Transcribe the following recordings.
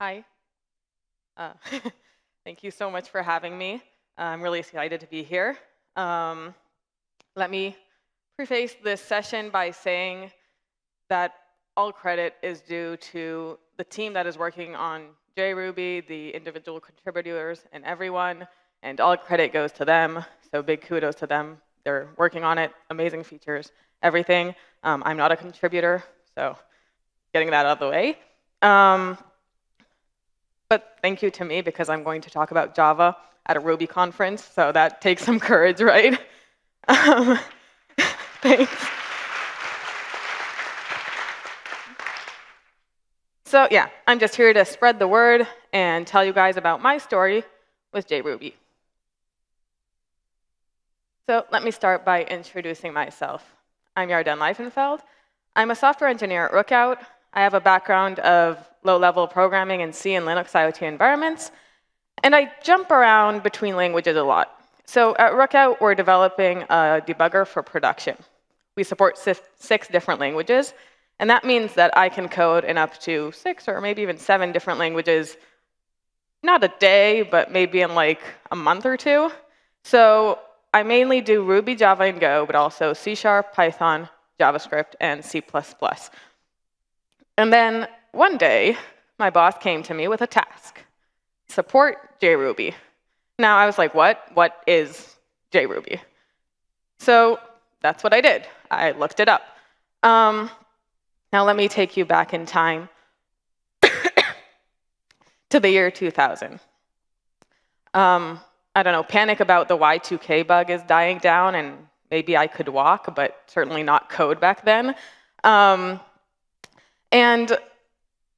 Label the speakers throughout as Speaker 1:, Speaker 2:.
Speaker 1: Hi. Uh, Thank you so much for having me. I'm really excited to be here. Um, Let me preface this session by saying that all credit is due to the team that is working on JRuby, the individual contributors, and everyone, and all credit goes to them. So big kudos to them. They're working on it, amazing features, everything. I'm not a contributor, so getting that out of the way. But thank you to me because I'm going to talk about Java at a Ruby conference, so that takes some courage, right? Thanks. So yeah, I'm just here to spread the word and tell you guys about my story with JRuby. So let me start by introducing myself. I'm Yarden Laifenfeld. I'm a software engineer at Rookout. I have a background of low-level programming in C and Linux IoT environments, and I jump around between languages a lot. So at Rookout, we're developing a debugger for production. We support 6 different languages, and that means that I can code in up to 6 or maybe even 7 different languages, not a day, but maybe in like a month or 2. So I mainly do Ruby, Java, and Go, but also C#, Python, JavaScript, and C++. And then one day, my boss came to me with a task: support JRuby. Now I was like, what? What is JRuby? So that's what I did. I looked it up. Now let me take you back in time to the year 2000. I don't know, panic about the Y2K bug is dying down, and maybe I could walk, but certainly not code back then. And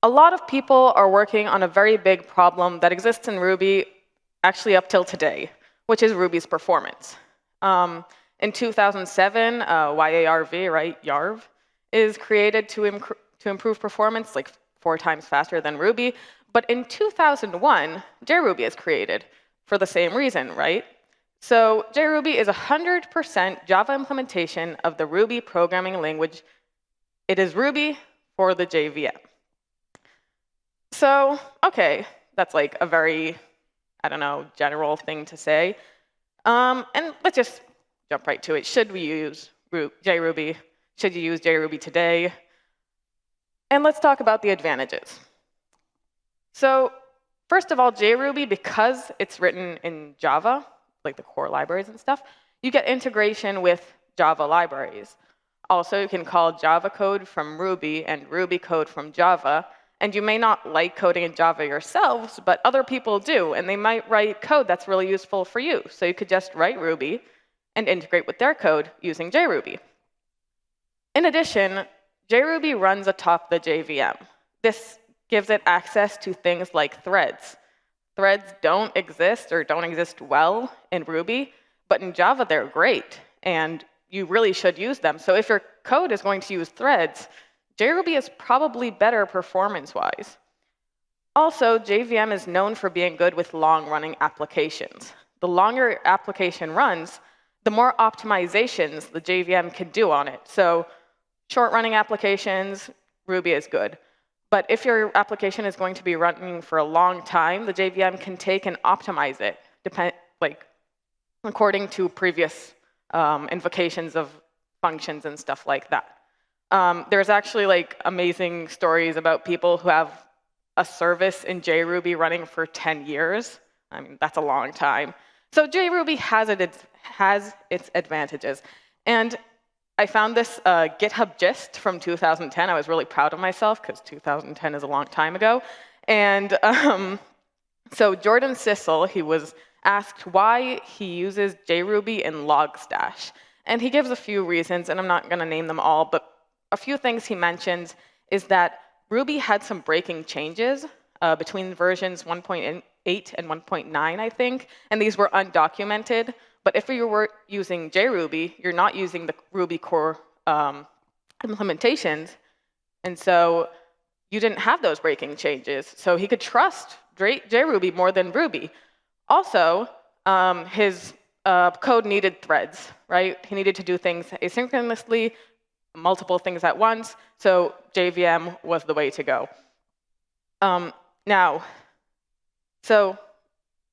Speaker 1: a lot of people are working on a very big problem that exists in Ruby actually up till today, which is Ruby's performance. In 2007, YARV, right, YARV, is created to improve performance like 4 times faster than Ruby. But in 2001, JRuby is created for the same reason, right? So JRuby is 100% Java implementation of the Ruby programming language. It is Ruby for the JVM. So, okay, that's like a very, I don't know, general thing to say. And let's just jump right to it. Should we use JRuby? Should you use JRuby today? And let's talk about the advantages. So first of all, JRuby, because it's written in Java, like the core libraries and stuff, you get integration with Java libraries. Also, you can call Java code from Ruby and Ruby code from Java. And you may not like coding in Java yourselves, but other people do, and they might write code that's really useful for you. So you could just write Ruby and integrate with their code using JRuby. In addition, JRuby runs atop the JVM. This gives it access to things like threads. Threads don't exist or don't exist well in Ruby, but in Java they're great, and you really should use them. So if your code is going to use threads, JRuby is probably better performance-wise. Also, JVM is known for being good with long-running applications. The longer your application runs, the more optimizations the JVM can do on it. So short-running applications, Ruby is good. But if your application is going to be running for a long time, the JVM can take and optimize it, according to previous invocations of functions and stuff like that. There's actually like amazing stories about people who have a service in JRuby running for 10 years. I mean, that's a long time. So JRuby has its advantages. And I found this GitHub gist from 2010. I was really proud of myself, because 2010 is a long time ago. And so Jordan Sissel, he was asked why he uses JRuby in Logstash. And he gives a few reasons, and I'm not going to name them all, but a few things he mentions is that Ruby had some breaking changes between versions 1.8 and 1.9, I think, and these were undocumented. But if you were using JRuby, you're not using the Ruby core implementations, and so you didn't have those breaking changes. So he could trust JRuby more than Ruby. Also, his code needed threads, right? He needed to do things asynchronously, multiple things at once, so JVM was the way to go. Now, so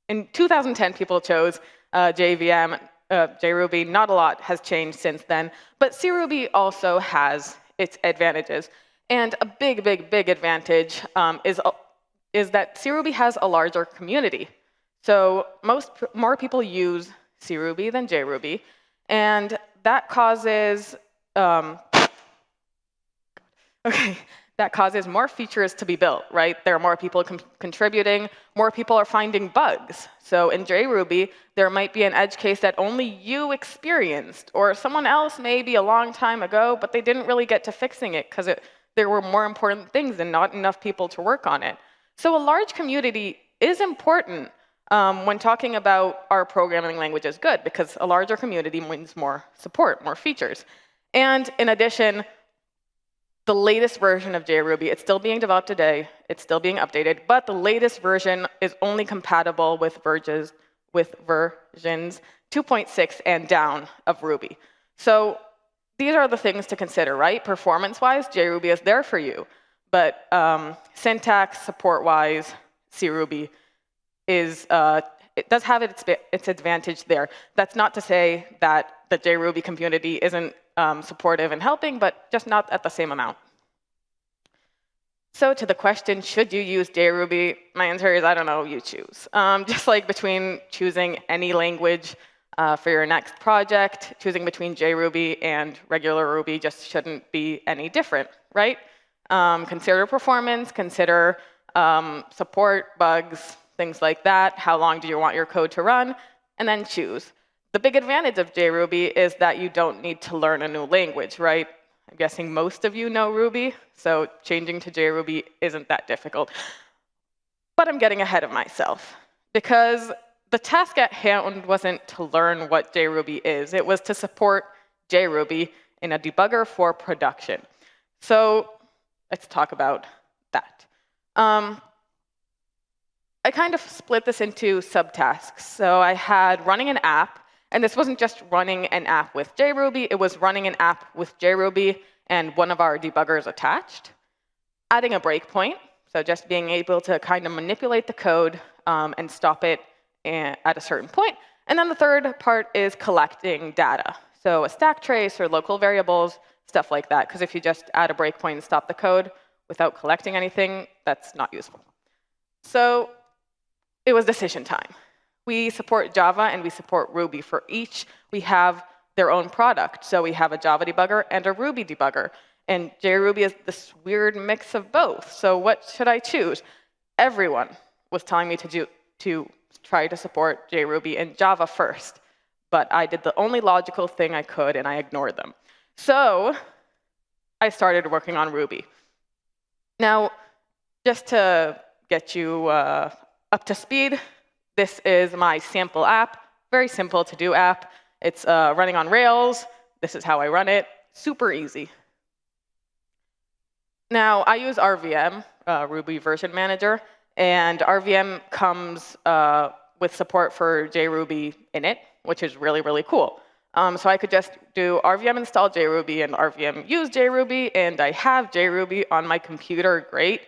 Speaker 1: in 2010, people chose JVM, JRuby. Not a lot has changed since then, but CRuby also has its advantages. And a big, big, big advantage is that CRuby has a larger community. So more people use CRuby than JRuby, and that causes that causes more features to be built, right? There are more people contributing, more people are finding bugs. So in JRuby, there might be an edge case that only you experienced, or someone else maybe a long time ago, but they didn't really get to fixing it because there were more important things and not enough people to work on it. So a large community is important when talking about our programming language is good, because a larger community means more support, more features. And in addition, the latest version of JRuby, it's still being developed today, it's still being updated, but the latest version is only compatible with versions 2.6 and down of Ruby. So these are the things to consider, right? Performance-wise, JRuby is there for you, but syntax, support-wise, CRuby it does have its advantage there. That's not to say that the JRuby community isn't supportive and helping, but just not at the same amount. So to the question, should you use JRuby? My answer is, I don't know, you choose. Just like between choosing any language for your next project, choosing between JRuby and regular Ruby just shouldn't be any different, right? Consider performance, consider support, bugs, things like that. How long do you want your code to run? And then choose. The big advantage of JRuby is that you don't need to learn a new language, right? I'm guessing most of you know Ruby, so changing to JRuby isn't that difficult. But I'm getting ahead of myself, because the task at hand wasn't to learn what JRuby is. It was to support JRuby in a debugger for production. So let's talk about that. I kind of split this into subtasks. So I had running an app, and this wasn't just running an app with JRuby, it was running an app with JRuby and one of our debuggers attached. Adding a breakpoint, so just being able to kind of manipulate the code and stop it at a certain point. And then the third part is collecting data. So a stack trace or local variables, stuff like that. Because if you just add a breakpoint and stop the code without collecting anything, that's not useful. So it was decision time. We support Java and we support Ruby. For each, we have their own product. So we have a Java debugger and a Ruby debugger. And JRuby is this weird mix of both. So what should I choose? Everyone was telling me to try to support JRuby and Java first. But I did the only logical thing I could, and I ignored them. So I started working on Ruby. Now, just to get you up to speed, this is my sample app. Very simple to do app. It's running on Rails. This is how I run it. Super easy. Now, I use RVM, Ruby Version Manager, and RVM comes with support for JRuby in it, which is really, really cool. So I could just do RVM install JRuby and RVM use JRuby, and I have JRuby on my computer, great.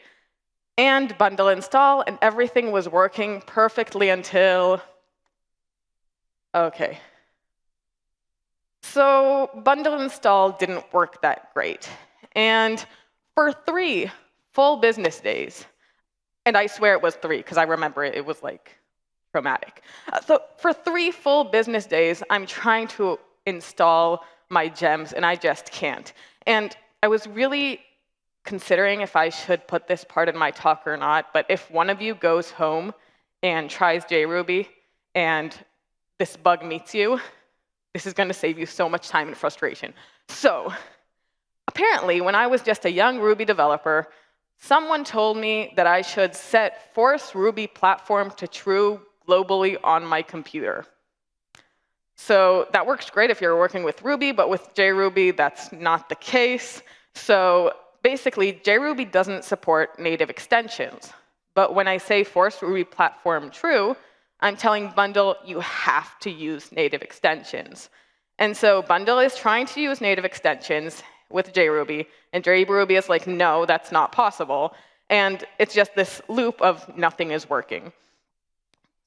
Speaker 1: And bundle install, and everything was working perfectly until, OK. So bundle install didn't work that great. And for 3 full business days, and I swear it was 3, because I remember it was like traumatic. So for 3 full business days, I'm trying to install my gems, and I just can't. And I was really considering if I should put this part in my talk or not, but if one of you goes home and tries JRuby and this bug meets you, this is going to save you so much time and frustration. So apparently, when I was just a young Ruby developer, someone told me that I should set force Ruby platform to true globally on my computer. So that works great if you're working with Ruby, but with JRuby, that's not the case. So basically, JRuby doesn't support native extensions. But when I say force Ruby platform true, I'm telling Bundle, you have to use native extensions. And so Bundle is trying to use native extensions with JRuby, and JRuby is like, no, that's not possible. And it's just this loop of nothing is working.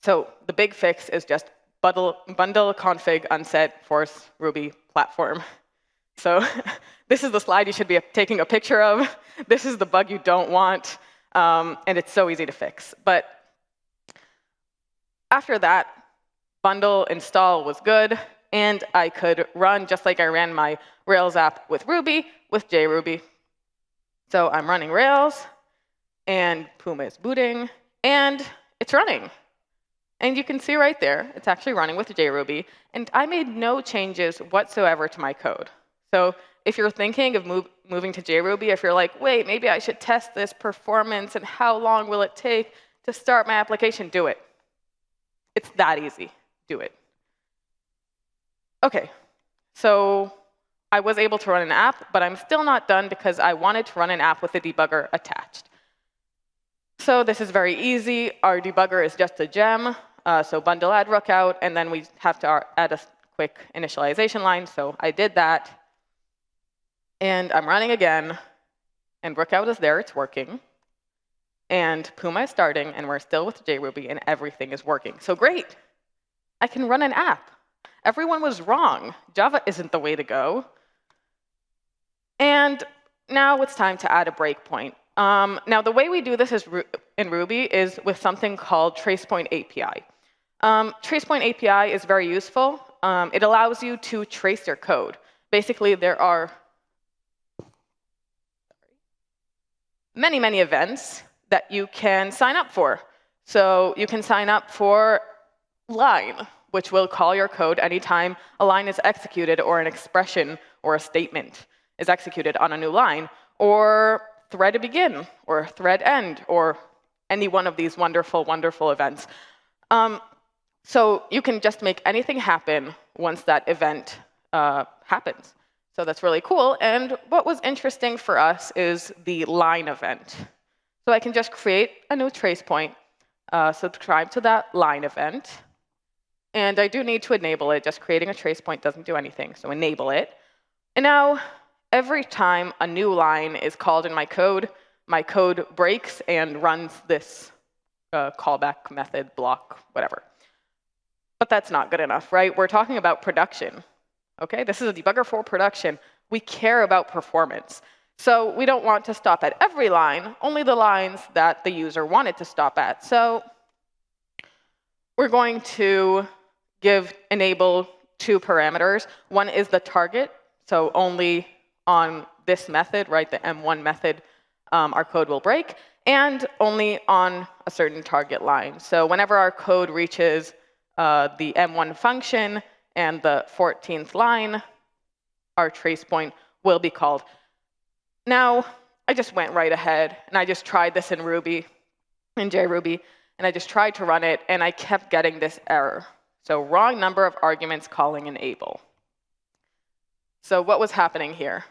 Speaker 1: So the big fix is just bundle config unset force Ruby platform. So this is the slide you should be taking a picture of. This is the bug you don't want. And it's so easy to fix. But after that, bundle install was good. And I could run just like I ran my Rails app with Ruby with JRuby. So I'm running Rails, and Puma is booting, and it's running. And you can see right there, it's actually running with JRuby. And I made no changes whatsoever to my code. So if you're thinking of moving to JRuby, if you're like, wait, maybe I should test this performance, and how long will it take to start my application, do it. It's that easy. Do it. OK, so I was able to run an app, but I'm still not done because I wanted to run an app with a debugger attached. So this is very easy. Our debugger is just a gem. So bundle add rookout, and then we have to add a quick initialization line. So I did that. And I'm running again. And rookout is there. It's working. And Puma is starting. And we're still with JRuby. And everything is working. So great. I can run an app. Everyone was wrong. Java isn't the way to go. And now it's time to add a breakpoint. Now, the way we do this in Ruby is with something called tracepoint API. Tracepoint API is very useful. It allows you to trace your code. Basically, there are many, many events that you can sign up for. So you can sign up for line, which will call your code anytime a line is executed or an expression or a statement is executed on a new line, or thread begin, or thread end, or any one of these wonderful, wonderful events. So you can just make anything happen once that event happens. So that's really cool. And what was interesting for us is the line event. So I can just create a new trace point, subscribe to that line event. And I do need to enable it. Just creating a trace point doesn't do anything. So enable it. And now, every time a new line is called in my code breaks and runs this callback method, block, whatever. But that's not good enough, right? We're talking about production. OK, this is a debugger for production. We care about performance. So we don't want to stop at every line, only the lines that the user wanted to stop at. So we're going to enable two parameters. One is the target, so only on this method, right, the M1 method, our code will break, and only on a certain target line. So whenever our code reaches the M1 function and the 14th line, our trace point will be called. Now, I just went right ahead, and I just tried this in Ruby, in JRuby, and I just tried to run it, and I kept getting this error. So wrong number of arguments calling enable. So what was happening here?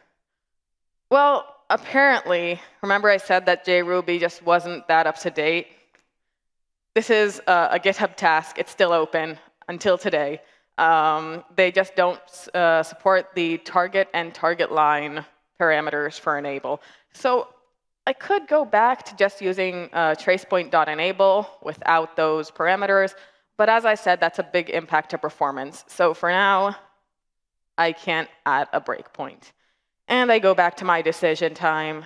Speaker 1: Well, apparently, remember I said that JRuby just wasn't that up to date? This is a GitHub task. It's still open until today. They just don't support the target and target line parameters for enable. So I could go back to just using tracepoint.enable without those parameters. But as I said, that's a big impact to performance. So for now, I can't add a breakpoint. And I go back to my decision time,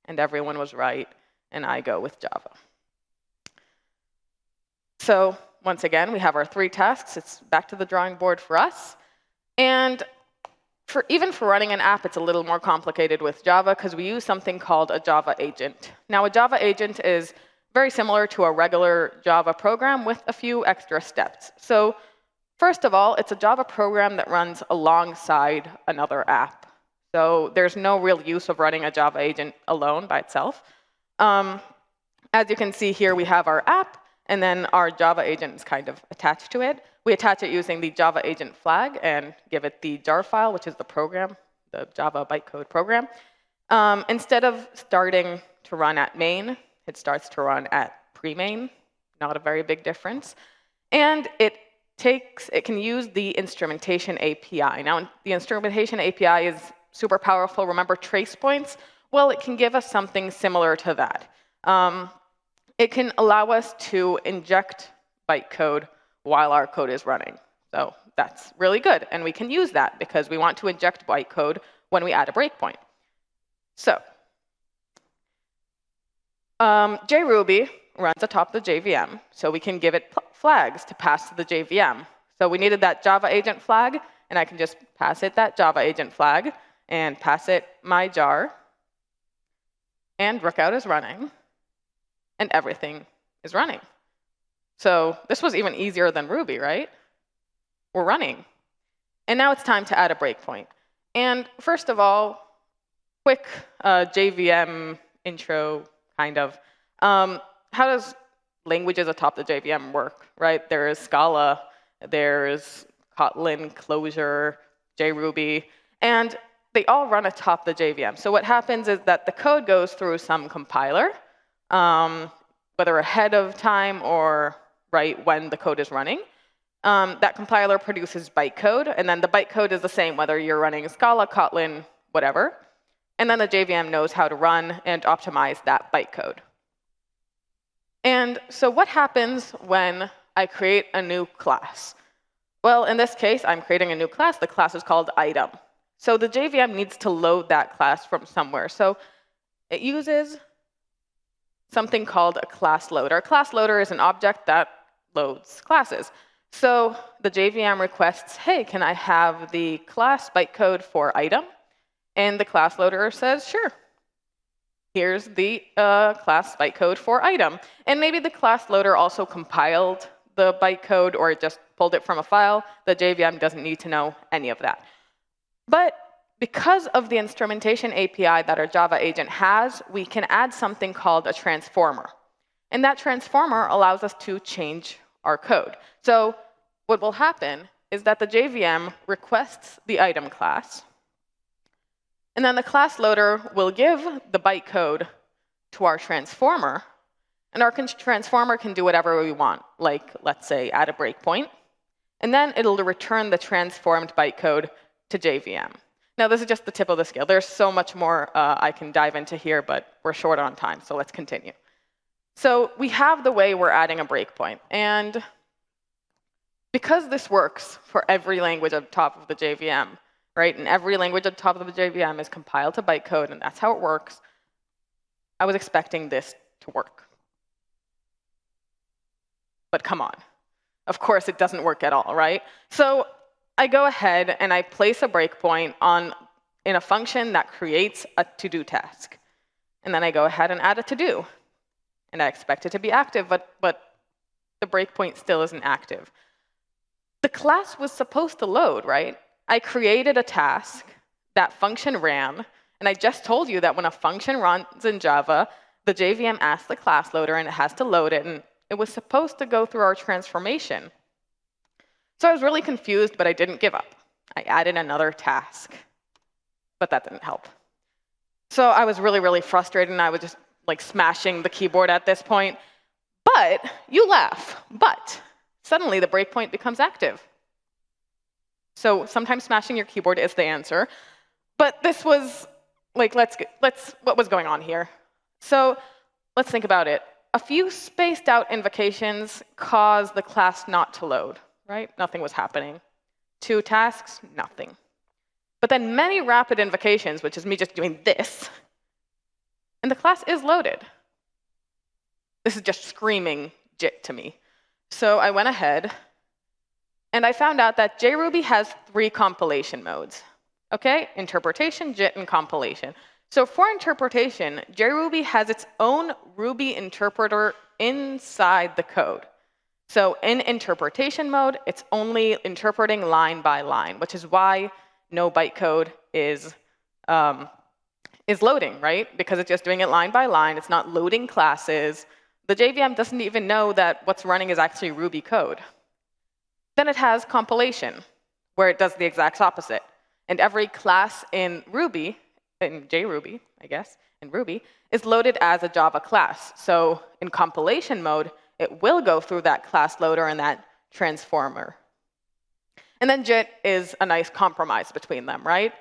Speaker 1: and everyone was right, and I go with Java. So once again, we have our 3 tasks. It's back to the drawing board for us. And even for running an app, it's a little more complicated with Java, because we use something called a Java agent. Now, a Java agent is very similar to a regular Java program with a few extra steps. So first of all, it's a Java program that runs alongside another app. So there's no real use of running a Java agent alone by itself. As you can see here, we have our app, and then our Java agent is kind of attached to it. We attach it using the Java agent flag and give it the jar file, which is the program, the Java bytecode program. Instead of starting to run at main, it starts to run at pre-main, not a very big difference. And it can use the instrumentation API. Now, the instrumentation API is super powerful. Remember trace points? Well, it can give us something similar to that. It can allow us to inject bytecode while our code is running. So that's really good. And we can use that because we want to inject bytecode when we add a breakpoint. So JRuby runs atop the JVM, so we can give it flags to pass to the JVM. So we needed that Java agent flag, and I can just pass it that Java agent flag, and pass it my jar, and Rookout is running, and everything is running. So this was even easier than Ruby, right? We're running. And now it's time to add a breakpoint. And first of all, quick JVM intro, kind of. How does languages atop the JVM work, right? There is Scala, there's Kotlin, Clojure, JRuby, and they all run atop the JVM. So what happens is that the code goes through some compiler, whether ahead of time or right when the code is running. That compiler produces bytecode, and then the bytecode is the same whether you're running Scala, Kotlin, whatever. And then the JVM knows how to run and optimize that bytecode. And so what happens when I create a new class? Well, in this case, I'm creating a new class. The class is called item. So the JVM needs to load that class from somewhere. So it uses something called a class loader. A class loader is an object that loads classes. So the JVM requests, hey, can I have the class bytecode for item? And the class loader says, sure. Here's the class bytecode for item. And maybe the class loader also compiled the bytecode or it just pulled it from a file. The JVM doesn't need to know any of that. But because of the instrumentation API that our Java agent has, we can add something called a transformer. And that transformer allows us to change our code. So what will happen is that the JVM requests the item class, and then the class loader will give the bytecode to our transformer, and our transformer can do whatever we want, like, let's say, add a breakpoint, and then it'll return the transformed bytecode to JVM. Now, this is just the tip of the scale. There's so much more I can dive into here, but we're short on time, so let's continue. So we have the way we're adding a breakpoint, and because this works for every language at the top of the JVM, right, and every language at the top of the JVM is compiled to bytecode, and that's how it works, I was expecting this to work. But come on. Of course, it doesn't work at all, right? So I go ahead and I place a breakpoint in a function that creates a to-do task. And then I go ahead and add a to-do. And I expect it to be active, but the breakpoint still isn't active. The class was supposed to load, right? I created a task, that function ran, and I just told you that when a function runs in Java, the JVM asks the class loader and it has to load it, and it was supposed to go through our transformation. So I was really confused, but I didn't give up. I added another task, but that didn't help. So I was really, really frustrated, and I was just like smashing the keyboard at this point. But you laugh, but suddenly the breakpoint becomes active. So sometimes smashing your keyboard is the answer. But this was like, what was going on here? So let's think about it. A few spaced out invocations caused the class not to load, right? Nothing was happening. 2 tasks, nothing. But then many rapid invocations, which is me just doing this, and the class is loaded. This is just screaming JIT to me. So I went ahead, and I found out that JRuby has 3 compilation modes. Okay, interpretation, JIT, and compilation. So for interpretation, JRuby has its own Ruby interpreter inside the code. So in interpretation mode, it's only interpreting line by line, which is why no bytecode is loading, right? Because it's just doing it line by line. It's not loading classes. The JVM doesn't even know that what's running is actually Ruby code. Then it has compilation, where it does the exact opposite. And every class in Ruby, in JRuby, I guess, in Ruby, is loaded as a Java class. So in compilation mode, it will go through that class loader and that transformer. And then JIT is a nice compromise between them, right?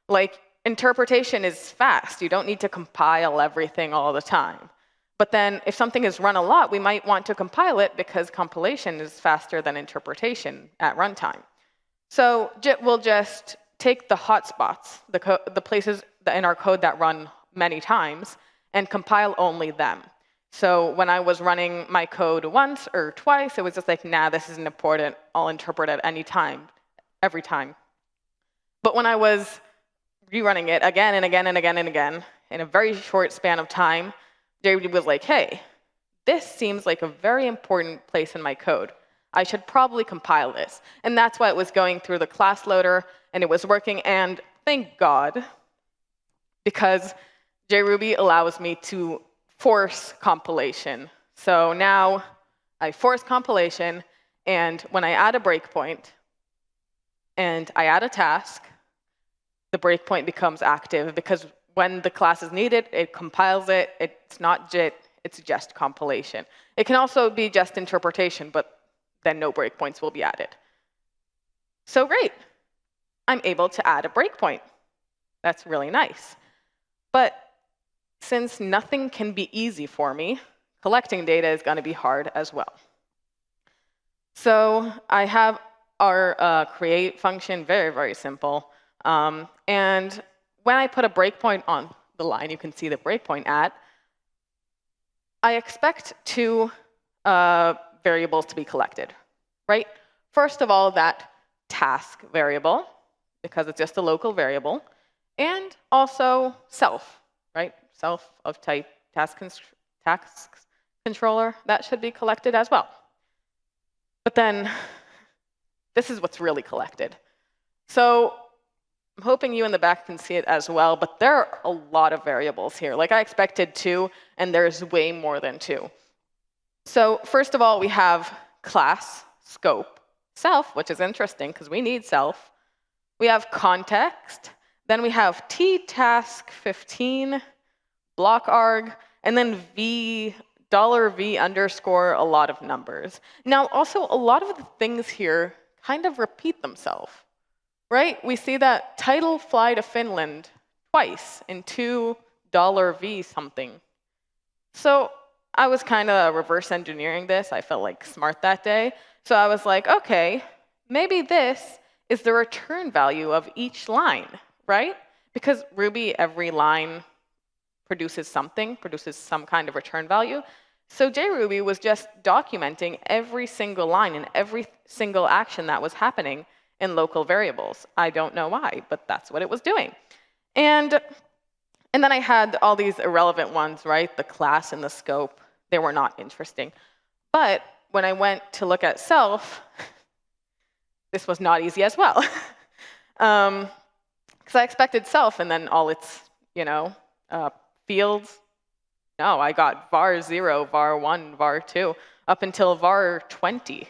Speaker 1: Like, interpretation is fast. You don't need to compile everything all the time. But then if something is run a lot, we might want to compile it because compilation is faster than interpretation at runtime. So JIT will just take the hotspots, the places in our code that run many times, and compile only them. So when I was running my code once or twice, it was just like, nah, this isn't important. I'll interpret at any time, every time. But when I was rerunning it again and again and again and again, in a very short span of time, JRuby was like, hey, this seems like a very important place in my code. I should probably compile this. And that's why it was going through the class loader, and it was working. And thank God, because JRuby allows me to force compilation. So now I force compilation, and when I add a breakpoint and I add a task, the breakpoint becomes active, because when the class is needed, it compiles it. It's not JIT, it's just compilation. It can also be just interpretation, but then no breakpoints will be added. So great, I'm able to add a breakpoint. That's really nice. But since nothing can be easy for me, collecting data is going to be hard as well. So I have our create function, very, very simple. And when I put a breakpoint on the line you can see the breakpoint at, I expect two variables to be collected, right? First of all, that task variable, because it's just a local variable, and also self, right? Self of type task controller, that should be collected as well. But then this is what's really collected. So I'm hoping you in the back can see it as well, but there are a lot of variables here. Like I expected 2, and there's way more than 2. So first of all, we have class, scope, self, which is interesting because we need self. We have context. Then we have t_task15, block arg, and then $v underscore a lot of numbers. Now, also, a lot of the things here kind of repeat themselves, right? We see that title fly to Finland twice in $2 something. So I was kind of reverse engineering this. I felt like smart that day. So I was like, OK, maybe this is the return value of each line, right? Because Ruby, every line produces something, produces some kind of return value. So JRuby was just documenting every single line and every single action that was happening in local variables. I don't know why, but that's what it was doing. And then I had all these irrelevant ones, right? The class and the scope, they were not interesting. But when I went to look at self, this was not easy as well. Because I expected self and then all its, fields. No, I got var0, var1, var2, up until var20.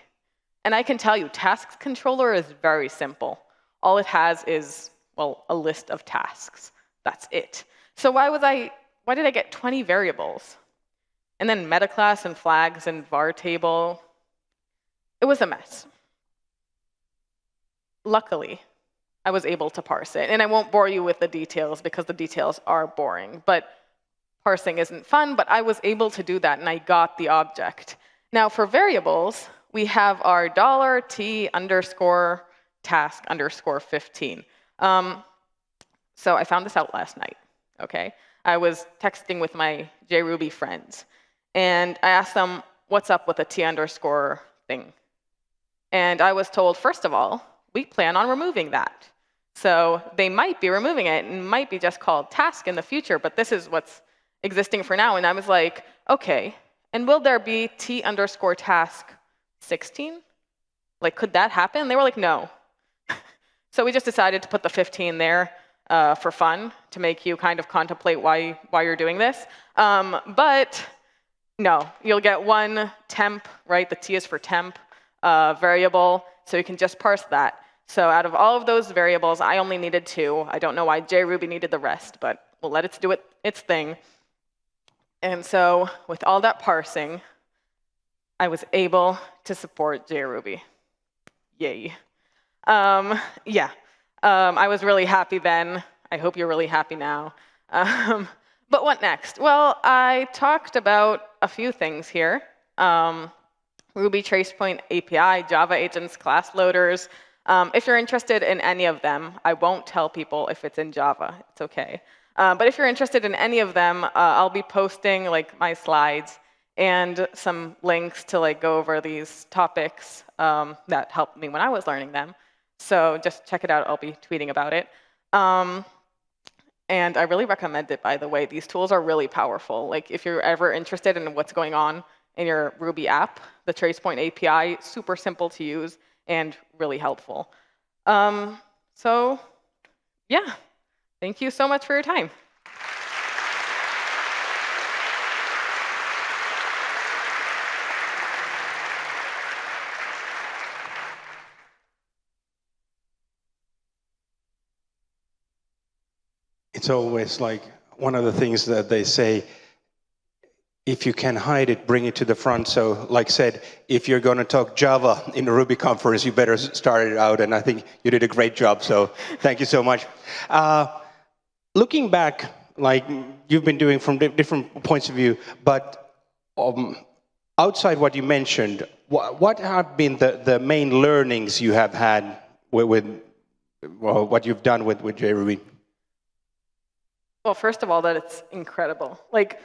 Speaker 1: And I can tell you, task controller is very simple. All it has is, well, a list of tasks. That's it. So why did I get 20 variables? And then meta class and flags and var table. It was a mess. Luckily, I was able to parse it. And I won't bore you with the details because the details are boring. But parsing isn't fun, but I was able to do that, and I got the object. Now, for variables, we have our $t_task_15. So I found this out last night, OK? I was texting with my JRuby friends, and I asked them, what's up with the t_ thing? And I was told, first of all, we plan on removing that. So they might be removing it, and might be just called task in the future, but this is what's existing for now. And I was like, OK, and will there be t_task16? Like, could that happen? And they were like, no. So we just decided to put the 15 there for fun, to make you kind of contemplate why you're doing this. But no, you'll get one temp, right? The T is for temp variable, so you can just parse that. So out of all of those variables, I only needed 2. I don't know why JRuby needed the rest, but we'll let it do its thing. And so with all that parsing, I was able to support JRuby. Yay. I was really happy then. I hope you're really happy now. But what next? Well, I talked about a few things here. Ruby Tracepoint API, Java agents, class loaders. If you're interested in any of them, I won't tell people if it's in Java. It's OK. But if you're interested in any of them, I'll be posting like my slides and some links to like go over these topics that helped me when I was learning them. So just check it out. I'll be tweeting about it. And I really recommend it, by the way. These tools are really powerful. Like if you're ever interested in what's going on in your Ruby app, the Tracepoint API, super simple to use and really helpful. So yeah, thank you so much for your time.
Speaker 2: It's always like one of the things that they say, if you can hide it, bring it to the front. So like said, if you're going to talk Java in a Ruby conference, you better start it out. And I think you did a great job. So thank you so much. Looking back, like you've been doing from different points of view, but outside what you mentioned, what have been the main learnings you have had with what you've done with JRuby?
Speaker 1: Well, first of all, that it's incredible. Like,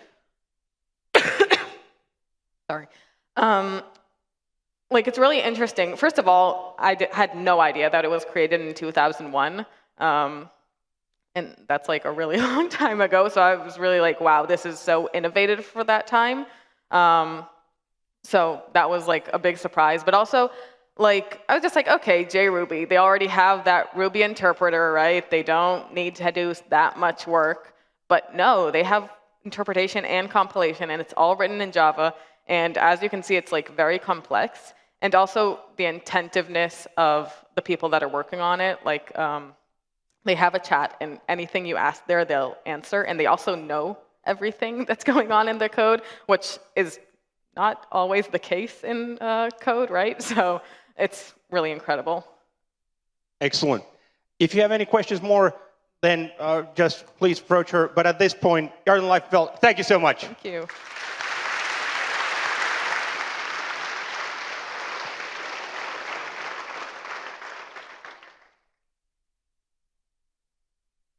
Speaker 1: sorry. Like, it's really interesting. First of all, I had no idea that it was created in 2001. And that's like a really long time ago. So I was really like, wow, this is so innovative for that time. So that was like a big surprise. But also, like, I was just like, OK, JRuby, they already have that Ruby interpreter, right? They don't need to do that much work. But no, they have interpretation and compilation, and it's all written in Java. And as you can see, it's like very complex. And also the intentiveness of the people that are working on it. Like, they have a chat, and anything you ask there, they'll answer. And they also know everything that's going on in the code, which is not always the case in code, right? So it's really incredible.
Speaker 2: Excellent. If you have any questions more, then just please approach her. But at this point, Yarden Laifenfeld, thank you so much.
Speaker 1: Thank you.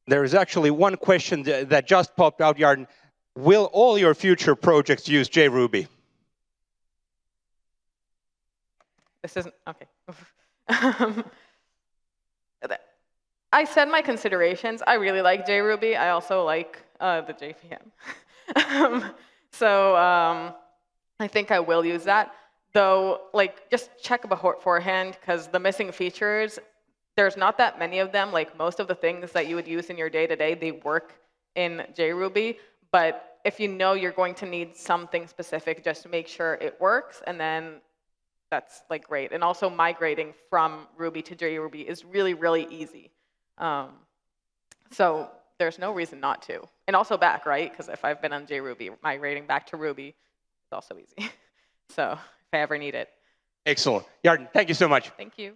Speaker 2: There is actually one question that just popped out, Yarden. Will all your future projects use JRuby?
Speaker 1: This isn't, OK. I said my considerations. I really like JRuby. I also like the JVM. So I think I will use that. Though, like, just check beforehand, because the missing features, there's not that many of them. Like, most of the things that you would use in your day-to-day, they work in JRuby. But if you know you're going to need something specific, just make sure it works, and then that's like great. And also migrating from Ruby to JRuby is really, really easy. So there's no reason not to. And also back, right? Because if I've been on JRuby, migrating back to Ruby is also easy. So if I ever need it.
Speaker 2: Excellent. Yarden, thank you so much.
Speaker 1: Thank you.